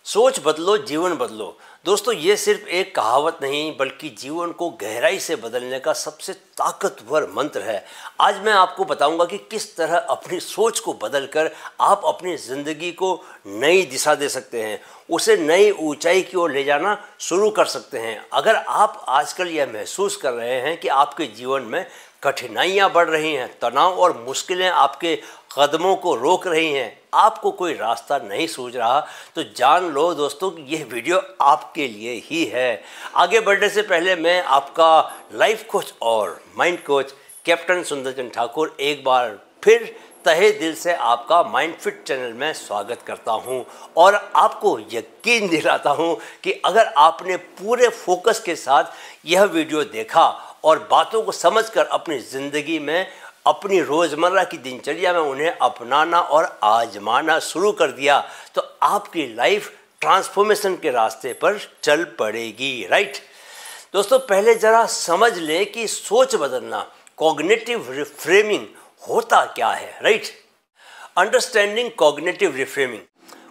सोच बदलो जीवन बदलो। दोस्तों ये सिर्फ एक कहावत नहीं बल्कि जीवन को गहराई से बदलने का सबसे ताकतवर मंत्र है। आज मैं आपको बताऊंगा कि किस तरह अपनी सोच को बदलकर आप अपनी ज़िंदगी को नई दिशा दे सकते हैं, उसे नई ऊंचाई की ओर ले जाना शुरू कर सकते हैं। अगर आप आजकल यह महसूस कर रहे हैं कि आपके जीवन में कठिनाइयाँ बढ़ रही हैं, तनाव और मुश्किलें आपके कदमों को रोक रही हैं, आपको कोई रास्ता नहीं सूझ रहा, तो जान लो दोस्तों कि यह वीडियो आपके लिए ही है। आगे बढ़ने से पहले मैं आपका लाइफ कोच और माइंड कोच कैप्टन सुंदरचंद ठाकुर एक बार फिर तहे दिल से आपका माइंड फिट चैनल में स्वागत करता हूं और आपको यकीन दिलाता हूं कि अगर आपने पूरे फोकस के साथ यह वीडियो देखा और बातों को समझकर अपनी ज़िंदगी में, अपनी रोज़मर्रा की दिनचर्या में उन्हें अपनाना और आजमाना शुरू कर दिया, तो आपकी लाइफ ट्रांसफॉर्मेशन के रास्ते पर चल पड़ेगी। राइट दोस्तों, पहले ज़रा समझ लें कि सोच बदलना, कॉग्निटिव रिफ्रेमिंग होता क्या है। Right, understanding cognitive reframing.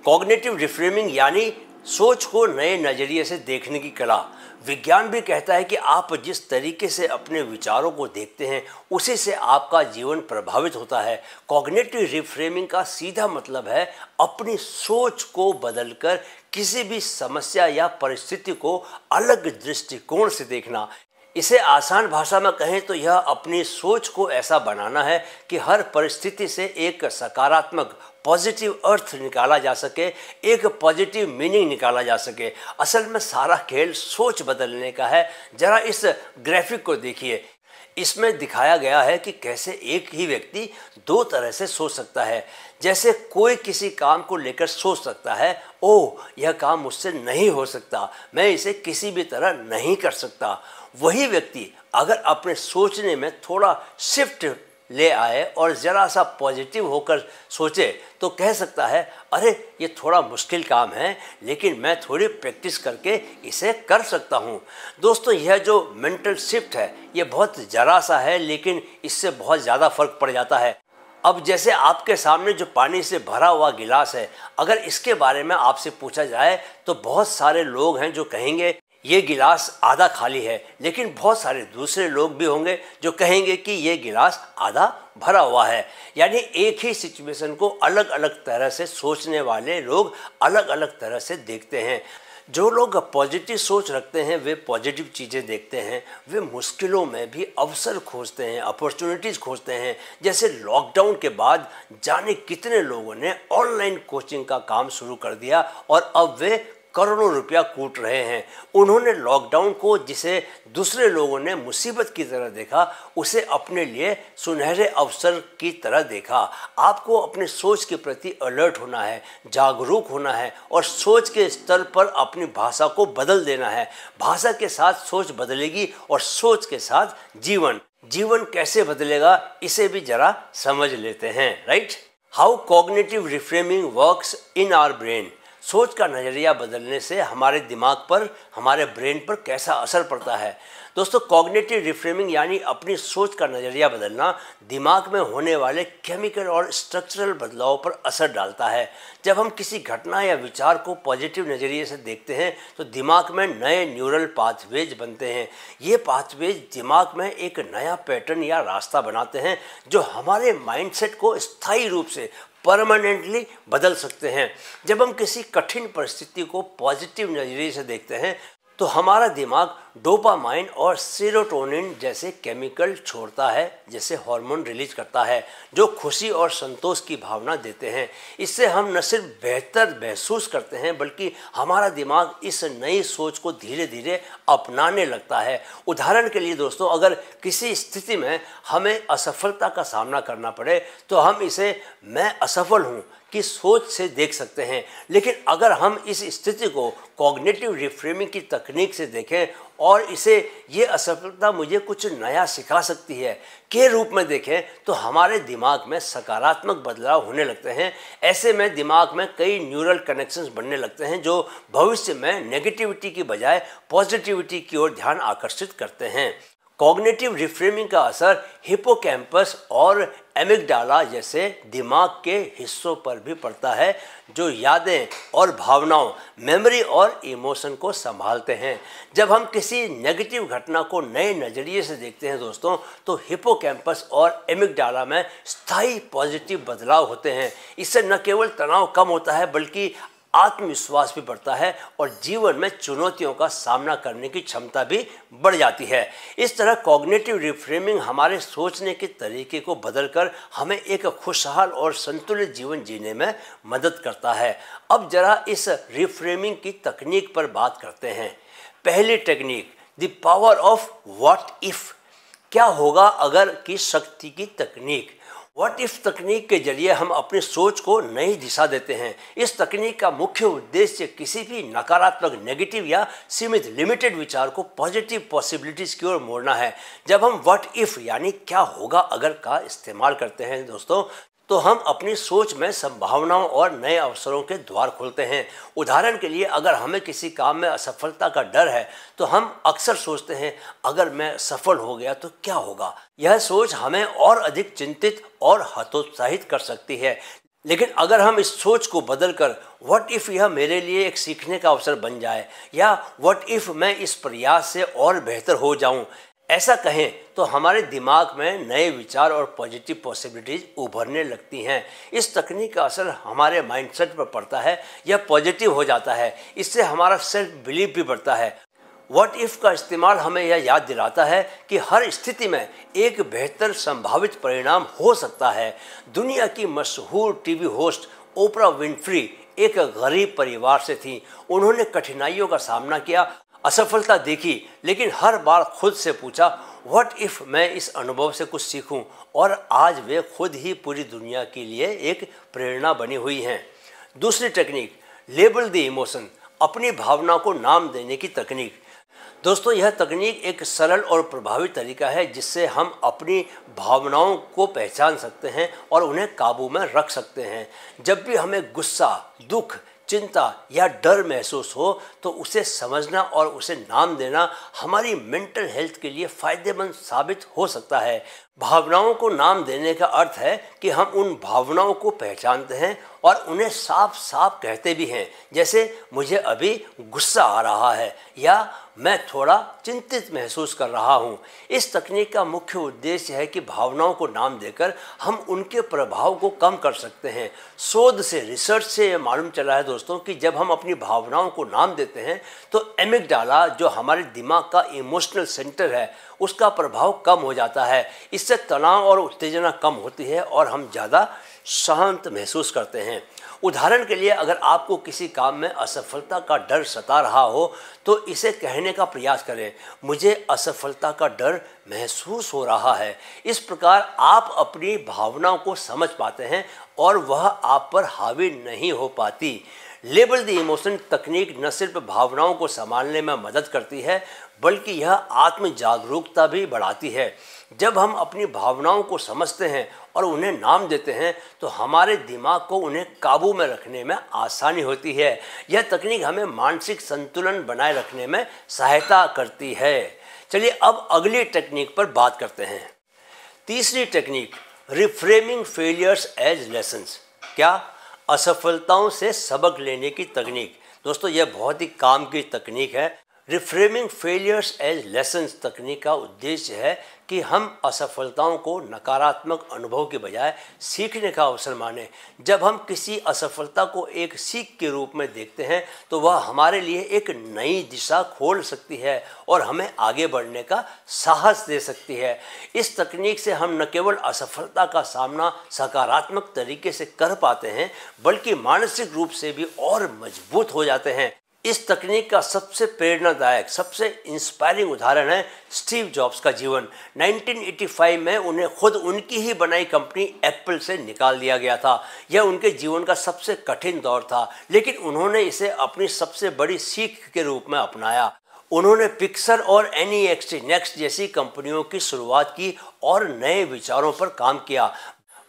Cognitive reframing यानी सोच को नए नज़रिए से देखने की कला। विज्ञान भी कहता है कि आप जिस तरीके से अपने विचारों को देखते हैं उसी से आपका जीवन प्रभावित होता है। कॉग्निटिव रिफ्रेमिंग का सीधा मतलब है अपनी सोच को बदलकर किसी भी समस्या या परिस्थिति को अलग दृष्टिकोण से देखना। इसे आसान भाषा में कहें तो यह अपनी सोच को ऐसा बनाना है कि हर परिस्थिति से एक सकारात्मक पॉजिटिव अर्थ निकाला जा सके, एक पॉजिटिव मीनिंग निकाला जा सके। असल में सारा खेल सोच बदलने का है। ज़रा इस ग्राफिक को देखिए, इसमें दिखाया गया है कि कैसे एक ही व्यक्ति दो तरह से सोच सकता है। जैसे कोई किसी काम को लेकर सोच सकता है, ओह यह काम मुझसे नहीं हो सकता, मैं इसे किसी भी तरह नहीं कर सकता। वही व्यक्ति अगर अपने सोचने में थोड़ा शिफ्ट ले आए और ज़रा सा पॉजिटिव होकर सोचे तो कह सकता है, अरे ये थोड़ा मुश्किल काम है लेकिन मैं थोड़ी प्रैक्टिस करके इसे कर सकता हूँ। दोस्तों यह जो मेंटल शिफ्ट है ये बहुत ज़रा सा है लेकिन इससे बहुत ज़्यादा फ़र्क पड़ जाता है। अब जैसे आपके सामने जो पानी से भरा हुआ गिलास है, अगर इसके बारे में आपसे पूछा जाए तो बहुत सारे लोग हैं जो कहेंगे ये गिलास आधा खाली है, लेकिन बहुत सारे दूसरे लोग भी होंगे जो कहेंगे कि ये गिलास आधा भरा हुआ है। यानी एक ही सिचुएशन को अलग अलग तरह से सोचने वाले लोग अलग अलग तरह से देखते हैं। जो लोग पॉजिटिव सोच रखते हैं वे पॉजिटिव चीज़ें देखते हैं, वे मुश्किलों में भी अवसर खोजते हैं, अपॉर्चुनिटीज़ खोजते हैं। जैसे लॉकडाउन के बाद जाने कितने लोगों ने ऑनलाइन कोचिंग का काम शुरू कर दिया और अब वे करोड़ों रुपया कूट रहे हैं। उन्होंने लॉकडाउन को, जिसे दूसरे लोगों ने मुसीबत की तरह देखा, उसे अपने लिए सुनहरे अवसर की तरह देखा। आपको अपने सोच के प्रति अलर्ट होना है, जागरूक होना है और सोच के स्तर पर अपनी भाषा को बदल देना है। भाषा के साथ सोच बदलेगी और सोच के साथ जीवन। जीवन कैसे बदलेगा इसे भी जरा समझ लेते हैं। Right, how cognitive reframing works in our brain. सोच का नज़रिया बदलने से हमारे दिमाग पर, हमारे ब्रेन पर कैसा असर पड़ता है। दोस्तों कॉग्निटिव रिफ्रेमिंग यानी अपनी सोच का नज़रिया बदलना दिमाग में होने वाले केमिकल और स्ट्रक्चरल बदलाव पर असर डालता है। जब हम किसी घटना या विचार को पॉजिटिव नज़रिए से देखते हैं तो दिमाग में नए न्यूरल पाथवेज बनते हैं। ये पाथवेज दिमाग में एक नया पैटर्न या रास्ता बनाते हैं जो हमारे माइंडसेट को स्थायी रूप से, परमानेंटली बदल सकते हैं। जब हम किसी कठिन परिस्थिति को पॉजिटिव नज़रिए से देखते हैं तो हमारा दिमाग डोपामाइन और सेरोटोनिन जैसे केमिकल छोड़ता है, जैसे हार्मोन रिलीज करता है जो खुशी और संतोष की भावना देते हैं। इससे हम न सिर्फ बेहतर महसूस करते हैं बल्कि हमारा दिमाग इस नई सोच को धीरे धीरे अपनाने लगता है। उदाहरण के लिए दोस्तों, अगर किसी स्थिति में हमें असफलता का सामना करना पड़े तो हम इसे मैं असफल हूँ की सोच से देख सकते हैं। लेकिन अगर हम इस स्थिति को कॉग्निटिव रिफ्रेमिंग की तकनीक से देखें और इसे ये असफलता मुझे कुछ नया सिखा सकती है के रूप में देखें तो हमारे दिमाग में सकारात्मक बदलाव होने लगते हैं। ऐसे में दिमाग में कई न्यूरल कनेक्शंस बनने लगते हैं जो भविष्य में नेगेटिविटी की बजाय पॉजिटिविटी की ओर ध्यान आकर्षित करते हैं। कॉग्निटिव रिफ्रेमिंग का असर हिपोकैम्पस और एमिगडाला जैसे दिमाग के हिस्सों पर भी पड़ता है, जो यादें और भावनाओं, मेमोरी और इमोशन को संभालते हैं। जब हम किसी नेगेटिव घटना को नए नज़रिए से देखते हैं दोस्तों, तो हिपोकैम्पस और एमिगडाला में स्थायी पॉजिटिव बदलाव होते हैं। इससे न केवल तनाव कम होता है बल्कि आत्मविश्वास भी बढ़ता है और जीवन में चुनौतियों का सामना करने की क्षमता भी बढ़ जाती है। इस तरह कॉग्निटिव रिफ्रेमिंग हमारे सोचने के तरीके को बदलकर हमें एक खुशहाल और संतुलित जीवन जीने में मदद करता है। अब जरा इस रिफ्रेमिंग की तकनीक पर बात करते हैं। पहली technique, the power of what if, क्या होगा अगर की शक्ति की तकनीक। व्हाट इफ तकनीक के जरिए हम अपनी सोच को नई दिशा देते हैं। इस तकनीक का मुख्य उद्देश्य किसी भी नकारात्मक, नेगेटिव या सीमित, लिमिटेड विचार को पॉजिटिव पॉसिबिलिटीज़ की ओर मोड़ना है। जब हम व्हाट इफ यानी क्या होगा अगर का इस्तेमाल करते हैं दोस्तों, तो हम अपनी सोच में संभावनाओं और नए अवसरों के द्वार खोलते हैं। उदाहरण के लिए, अगर हमें किसी काम में असफलता का डर है तो हम अक्सर सोचते हैं अगर मैं सफल हो गया तो क्या होगा। यह सोच हमें और अधिक चिंतित और हतोत्साहित कर सकती है। लेकिन अगर हम इस सोच को बदलकर व्हाट इफ़ यह मेरे लिए एक सीखने का अवसर बन जाए, या व्हाट इफ़ मैं इस प्रयास से और बेहतर हो जाऊं, ऐसा कहें, तो हमारे दिमाग में नए विचार और पॉजिटिव पॉसिबिलिटीज़ उभरने लगती हैं। इस तकनीक का असर हमारे माइंडसेट पर पड़ता है, यह पॉजिटिव हो जाता है। इससे हमारा सेल्फ बिलीफ भी बढ़ता है। व्हाट इफ़ का इस्तेमाल हमें यह याद दिलाता है कि हर स्थिति में एक बेहतर संभावित परिणाम हो सकता है। दुनिया की मशहूर टीवी होस्ट ओपरा विनफ्री एक गरीब परिवार से थी। उन्होंने कठिनाइयों का सामना किया, असफलता देखी, लेकिन हर बार खुद से पूछा व्हाट इफ़ मैं इस अनुभव से कुछ सीखूं, और आज वे खुद ही पूरी दुनिया के लिए एक प्रेरणा बनी हुई हैं। दूसरी टेक्निक, लेबल द इमोशन, अपनी भावना को नाम देने की तकनीक। दोस्तों, यह तकनीक एक सरल और प्रभावी तरीका है जिससे हम अपनी भावनाओं को पहचान सकते हैं और उन्हें काबू में रख सकते हैं। जब भी हमें गुस्सा, दुख, चिंता या डर महसूस हो तो उसे समझना और उसे नाम देना हमारी मेंटल हेल्थ के लिए फ़ायदेमंद साबित हो सकता है। भावनाओं को नाम देने का अर्थ है कि हम उन भावनाओं को पहचानते हैं और उन्हें साफ साफ कहते भी हैं, जैसे मुझे अभी गुस्सा आ रहा है या मैं थोड़ा चिंतित महसूस कर रहा हूँ। इस तकनीक का मुख्य उद्देश्य है कि भावनाओं को नाम देकर हम उनके प्रभाव को कम कर सकते हैं। शोध से, रिसर्च से ये मालूम चला है दोस्तों कि जब हम अपनी भावनाओं को नाम देते हैं तो एमिगडाला, जो हमारे दिमाग का इमोशनल सेंटर है, उसका प्रभाव कम हो जाता है। इससे तनाव और उत्तेजना कम होती है और हम ज़्यादा शांत महसूस करते हैं। उदाहरण के लिए, अगर आपको किसी काम में असफलता का डर सता रहा हो तो इसे कहने का प्रयास करें, मुझे असफलता का डर महसूस हो रहा है। इस प्रकार आप अपनी भावनाओं को समझ पाते हैं और वह आप पर हावी नहीं हो पाती। लेबल द इमोशन तकनीक न सिर्फ भावनाओं को संभालने में मदद करती है बल्कि यह आत्म जागरूकता भी बढ़ाती है। जब हम अपनी भावनाओं को समझते हैं और उन्हें नाम देते हैं तो हमारे दिमाग को उन्हें काबू में रखने में आसानी होती है। यह तकनीक हमें मानसिक संतुलन बनाए रखने में सहायता करती है। चलिए अब अगली टेक्निक पर बात करते हैं। तीसरी technique, reframing failures as lessons. क्या? असफलताओं से सबक लेने की तकनीक। दोस्तों, यह बहुत ही काम की तकनीक है। रिफ्रेमिंग फेलियर्स एज लेसन्स तकनीक का उद्देश्य है कि हम असफलताओं को नकारात्मक अनुभव के बजाय सीखने का अवसर मानें। जब हम किसी असफलता को एक सीख के रूप में देखते हैं तो वह हमारे लिए एक नई दिशा खोल सकती है और हमें आगे बढ़ने का साहस दे सकती है। इस तकनीक से हम न केवल असफलता का सामना सकारात्मक तरीके से कर पाते हैं बल्कि मानसिक रूप से भी और मजबूत हो जाते हैं। इस तकनीक का सबसे प्रेरणादायक, सबसे इंस्पायरिंग उदाहरण है स्टीव जॉब्स का जीवन। 1985 में उन्हें खुद उनकी ही बनाई कंपनी एप्पल से निकाल दिया गया था। यह उनके जीवन का सबसे कठिन दौर था, लेकिन उन्होंने इसे अपनी सबसे बड़ी सीख के रूप में अपनाया। उन्होंने पिक्सर और NEXT नेक्स्ट जैसी कंपनियों की शुरुआत की और नए विचारों पर काम किया।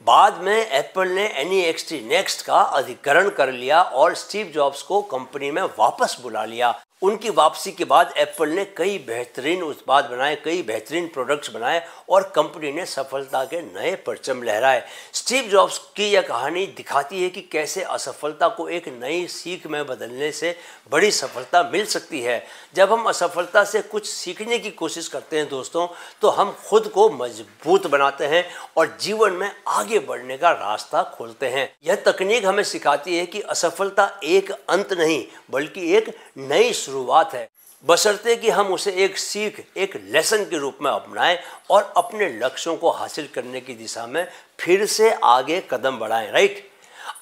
बाद में एप्पल ने NEXT नेक्स्ट का अधिग्रहण कर लिया और स्टीव जॉब्स को कंपनी में वापस बुला लिया। उनकी वापसी के बाद एप्पल ने कई बेहतरीन उत्पाद बनाए, कई बेहतरीन प्रोडक्ट्स बनाए और कंपनी ने सफलता के नए परचम लहराए। स्टीव जॉब्स की यह कहानी दिखाती है कि कैसे असफलता को एक नई सीख में बदलने से बड़ी सफलता मिल सकती है। जब हम असफलता से कुछ सीखने की कोशिश करते हैं दोस्तों, तो हम खुद को मजबूत बनाते हैं और जीवन में आगे बढ़ने का रास्ता खोलते हैं। यह तकनीक हमें सिखाती है कि असफलता एक अंत नहीं बल्कि एक नई शुरुआत है, बशर्ते कि हम उसे एक सीख, एक लेसन के रूप में अपनाएं और अपने लक्ष्यों को हासिल करने की दिशा में फिर से आगे कदम बढ़ाएं। राइट।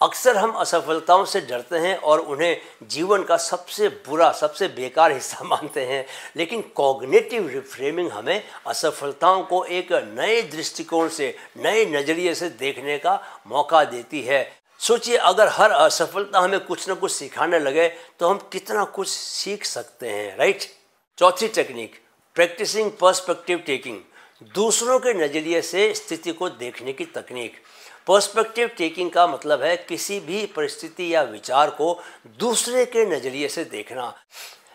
अक्सर हम असफलताओं से डरते हैं और उन्हें जीवन का सबसे बुरा, सबसे बेकार हिस्सा मानते हैं, लेकिन कॉग्निटिव रिफ्रेमिंग हमें असफलताओं को एक नए दृष्टिकोण से, नए नज़रिए से देखने का मौका देती है। सोचिए, अगर हर असफलता हमें कुछ न कुछ सिखाने लगे तो हम कितना कुछ सीख सकते हैं। राइट। चौथी टेक्निक, प्रैक्टिसिंग पर्सपेक्टिव टेकिंग, दूसरों के नज़रिए से स्थिति को देखने की तकनीक। पर्सपेक्टिव टेकिंग का मतलब है किसी भी परिस्थिति या विचार को दूसरे के नज़रिए से देखना।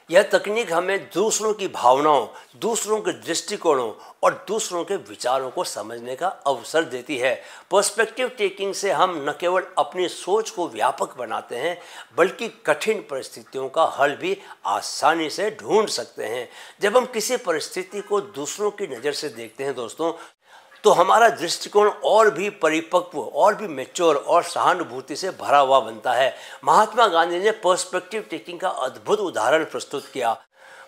यह तकनीक हमें दूसरों की भावनाओं, दूसरों के दृष्टिकोणों और दूसरों के विचारों को समझने का अवसर देती है। पर्सपेक्टिव टेकिंग से हम न केवल अपनी सोच को व्यापक बनाते हैं बल्कि कठिन परिस्थितियों का हल भी आसानी से ढूंढ सकते हैं। जब हम किसी परिस्थिति को दूसरों की नज़र से देखते हैं दोस्तों, तो हमारा दृष्टिकोण और भी परिपक्व, और भी मैच्योर और सहानुभूति से भरा हुआ बनता है। महात्मा गांधी ने पर्सपेक्टिव टेकिंग का अद्भुत उदाहरण प्रस्तुत किया।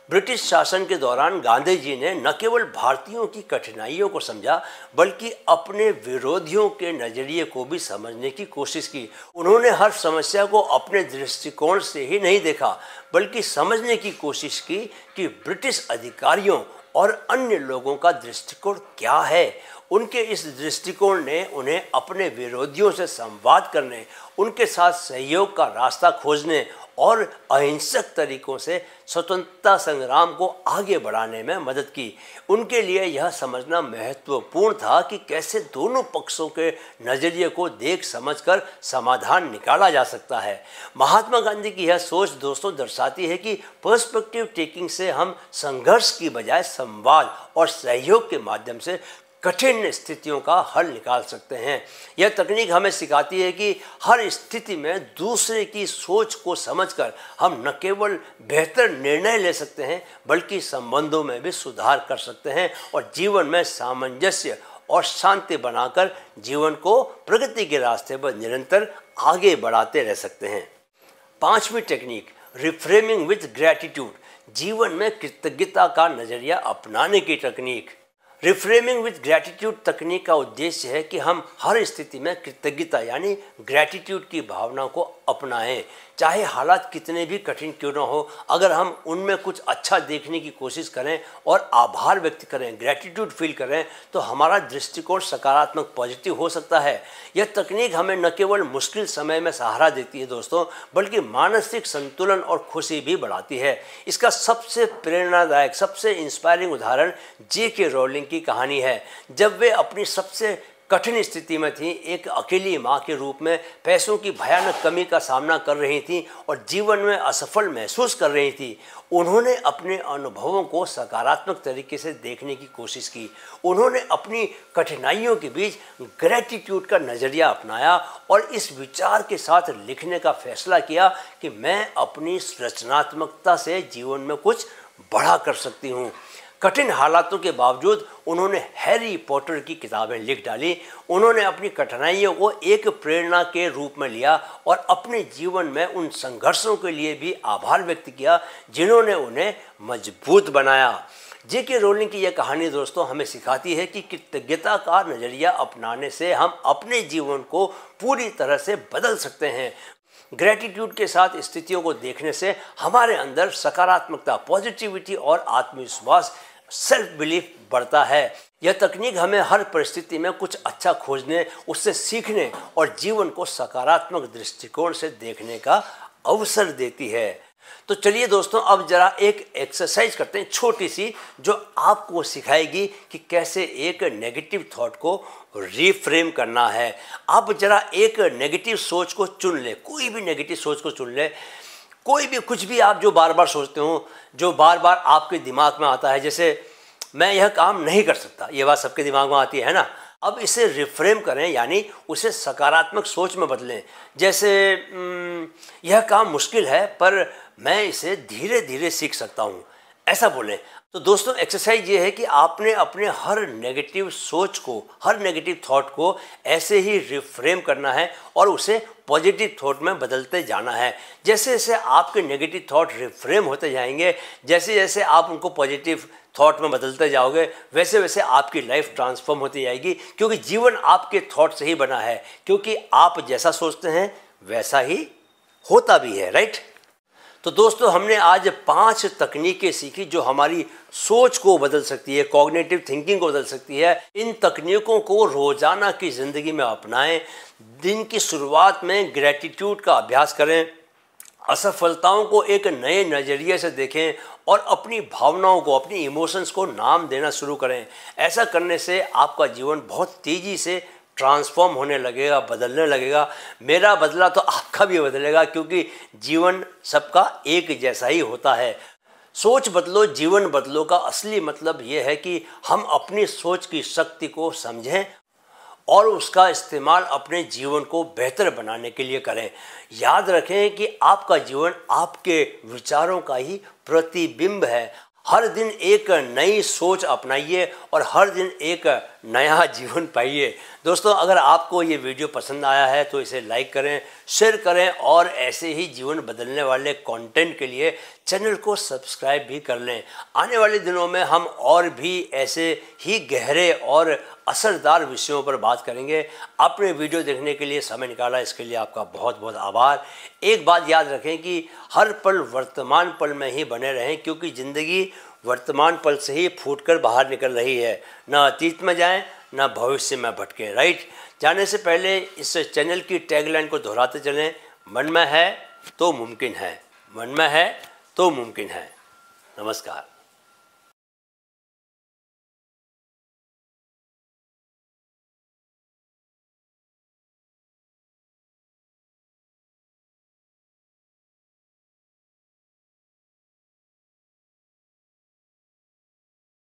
ब्रिटिश शासन के दौरान गांधी जी ने न केवल भारतीयों की कठिनाइयों को समझा बल्कि अपने विरोधियों के नज़रिए को भी समझने की कोशिश की। उन्होंने हर समस्या को अपने दृष्टिकोण से ही नहीं देखा बल्कि समझने की कोशिश की कि ब्रिटिश अधिकारियों और अन्य लोगों का दृष्टिकोण क्या है। उनके इस दृष्टिकोण ने उन्हें अपने विरोधियों से संवाद करने, उनके साथ सहयोग का रास्ता खोजने और अहिंसक तरीकों से स्वतंत्रता संग्राम को आगे बढ़ाने में मदद की। उनके लिए यह समझना महत्वपूर्ण था कि कैसे दोनों पक्षों के नज़रिए को देख समझकर समाधान निकाला जा सकता है। महात्मा गांधी की यह सोच दोस्तों दर्शाती है कि पर्सपेक्टिव टेकिंग से हम संघर्ष की बजाय संवाद और सहयोग के माध्यम से कठिन स्थितियों का हल निकाल सकते हैं। यह तकनीक हमें सिखाती है कि हर स्थिति में दूसरे की सोच को समझकर हम न केवल बेहतर निर्णय ले सकते हैं बल्कि संबंधों में भी सुधार कर सकते हैं और जीवन में सामंजस्य और शांति बनाकर जीवन को प्रगति के रास्ते पर निरंतर आगे बढ़ाते रह सकते हैं। पांचवी टेक्निक, रिफ्रेमिंग विद ग्रैटिट्यूड, जीवन में कृतज्ञता का नज़रिया अपनाने की तकनीक। रिफ्रेमिंग विद ग्रैटिट्यूड तकनीक का उद्देश्य है कि हम हर स्थिति में कृतज्ञता यानी ग्रैटिट्यूड की भावना को अपनाएं। चाहे हालात कितने भी कठिन क्यों न हो, अगर हम उनमें कुछ अच्छा देखने की कोशिश करें और आभार व्यक्त करें, ग्रैटिट्यूड फील करें, तो हमारा दृष्टिकोण सकारात्मक, पॉजिटिव हो सकता है। यह तकनीक हमें न केवल मुश्किल समय में सहारा देती है दोस्तों, बल्कि मानसिक संतुलन और खुशी भी बढ़ाती है। इसका सबसे प्रेरणादायक, सबसे इंस्पायरिंग उदाहरण J.K. रोलिंग की कहानी है। जब वे अपनी सबसे कठिन स्थिति में थी, एक अकेली माँ के रूप में पैसों की भयानक कमी का सामना कर रही थी और जीवन में असफल महसूस कर रही थी, उन्होंने अपने अनुभवों को सकारात्मक तरीके से देखने की कोशिश की। उन्होंने अपनी कठिनाइयों के बीच ग्रैटिट्यूड का नज़रिया अपनाया और इस विचार के साथ लिखने का फैसला किया कि मैं अपनी रचनात्मकता से जीवन में कुछ बड़ा कर सकती हूँ। कठिन हालातों के बावजूद उन्होंने हैरी पॉटर की किताबें लिख डाली। उन्होंने अपनी कठिनाइयों को एक प्रेरणा के रूप में लिया और अपने जीवन में उन संघर्षों के लिए भी आभार व्यक्त किया जिन्होंने उन्हें मजबूत बनाया। J.K. रोलिंग की यह कहानी दोस्तों हमें सिखाती है कि कृतज्ञता का नज़रिया अपनाने से हम अपने जीवन को पूरी तरह से बदल सकते हैं। ग्रैटिट्यूड के साथ स्थितियों को देखने से हमारे अंदर सकारात्मकता, पॉजिटिविटी और आत्मविश्वास, सेल्फ बिलीफ बढ़ता है। यह तकनीक हमें हर परिस्थिति में कुछ अच्छा खोजने, उससे सीखने और जीवन को सकारात्मक दृष्टिकोण से देखने का अवसर देती है। तो चलिए दोस्तों, अब जरा एक एक्सरसाइज करते हैं छोटी सी, जो आपको सिखाएगी कि कैसे एक नेगेटिव थॉट को रीफ्रेम करना है। आप जरा एक नेगेटिव सोच को चुन लें, कोई भी नेगेटिव सोच को चुन लें। कोई भी कुछ भी आप जो बार बार सोचते हो, जो बार बार आपके दिमाग में आता है, जैसे मैं यह काम नहीं कर सकता, ये बात सबके दिमाग में आती है ना। अब इसे रिफ्रेम करें, यानी उसे सकारात्मक सोच में बदलें। जैसे यह काम मुश्किल है पर मैं इसे धीरे धीरे सीख सकता हूँ, ऐसा बोलें। तो दोस्तों, एक्सरसाइज ये है कि आपने अपने हर नेगेटिव सोच को, हर नेगेटिव थॉट को ऐसे ही रिफ्रेम करना है और उसे पॉजिटिव थॉट में बदलते जाना है। जैसे जैसे आपके नेगेटिव थॉट रिफ्रेम होते जाएंगे, जैसे जैसे आप उनको पॉजिटिव थॉट में बदलते जाओगे, वैसे वैसे आपकी लाइफ ट्रांसफॉर्म होती जाएगी। क्योंकि जीवन आपके थॉट से ही बना है, क्योंकि आप जैसा सोचते हैं वैसा ही होता भी है, राइट। तो दोस्तों, हमने आज 5 तकनीकें सीखी जो हमारी सोच को बदल सकती है, कॉग्निटिव थिंकिंग को बदल सकती है। इन तकनीकों को रोजाना की ज़िंदगी में अपनाएं। दिन की शुरुआत में ग्रैटिट्यूड का अभ्यास करें, असफलताओं को एक नए नज़रिए से देखें और अपनी भावनाओं को, अपनी इमोशंस को नाम देना शुरू करें। ऐसा करने से आपका जीवन बहुत तेज़ी से ट्रांसफॉर्म होने लगेगा, बदलने लगेगा। मेरा बदला तो आपका भी बदलेगा, क्योंकि जीवन सबका एक जैसा ही होता है। सोच बदलो, जीवन बदलो का असली मतलब ये है कि हम अपनी सोच की शक्ति को समझें और उसका इस्तेमाल अपने जीवन को बेहतर बनाने के लिए करें। याद रखें कि आपका जीवन आपके विचारों का ही प्रतिबिंब है। हर दिन एक नई सोच अपनाइए और हर दिन एक नया जीवन पाइए। दोस्तों, अगर आपको ये वीडियो पसंद आया है तो इसे लाइक करें, शेयर करें और ऐसे ही जीवन बदलने वाले कंटेंट के लिए चैनल को सब्सक्राइब भी कर लें। आने वाले दिनों में हम और भी ऐसे ही गहरे और असरदार विषयों पर बात करेंगे। अपने वीडियो देखने के लिए समय निकाला, इसके लिए आपका बहुत बहुत आभार। एक बात याद रखें कि हर पल वर्तमान पल में ही बने रहें, क्योंकि ज़िंदगी वर्तमान पल से ही फूटकर बाहर निकल रही है। ना अतीत में जाएं, ना भविष्य में भटकें, राइट। जाने से पहले इस चैनल की टैगलाइन को दोहराते चलें, मन में है तो मुमकिन है, मन में है तो मुमकिन है। नमस्कार।